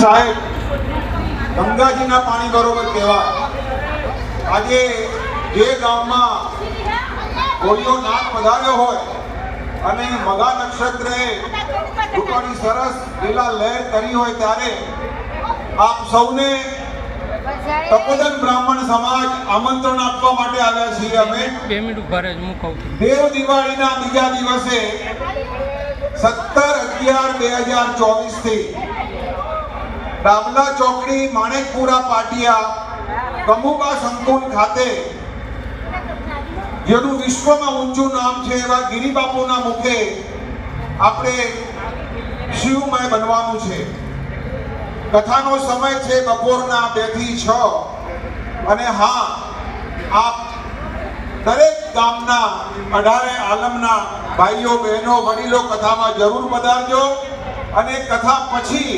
સાહેબ ગંગાજીના પાણી બરોબર કહેવાય. આજે જે ગામમાં કોળીઓ નાક વધાર્યો હોય અને મઘા નક્ષત્રે રૂપાની સરસ લીલા લહેર કરી હોય ત્યારે આપ સૌને તપોદન બ્રાહ્મણ સમાજ આમંત્રણ આપવા માટે આવ્યા છીએ. અમે 2 મિનિટ ઉભા રહેજો, હું કહું છું. દેવ દિવાળીના બીજા દિવસે 17/11/2024 થી ડાબલા ચોકડી માણેકપુરા પાટિયા કમુબા સંકુલ ખાતે જેનું વિશ્વમાં ઊંચું નામ છે એવા ગિરિબાપુના મુખે આપણે શિવમય બનવાનું છે. કથાનો સમય છે બપોરના 2 થી 6. અને હા, આપ દરેક ગામના 18 આલમના ભાઈઓ બહેનો વડીલો કથામાં જરૂર પધારજો. અને કથા પછી